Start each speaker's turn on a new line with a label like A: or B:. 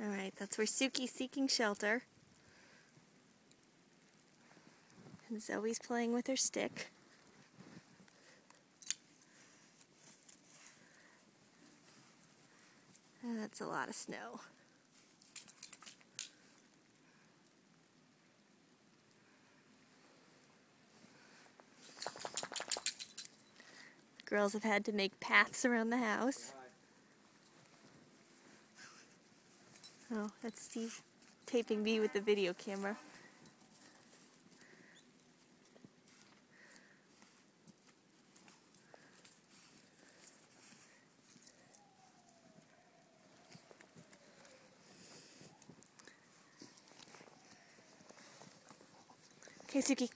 A: Alright, that's where Suki's seeking shelter. And Zoe's playing with her stick. And that's a lot of snow. The girls have had to make paths around the house. Oh, that's Steve taping me with the video camera. Okay, Suki.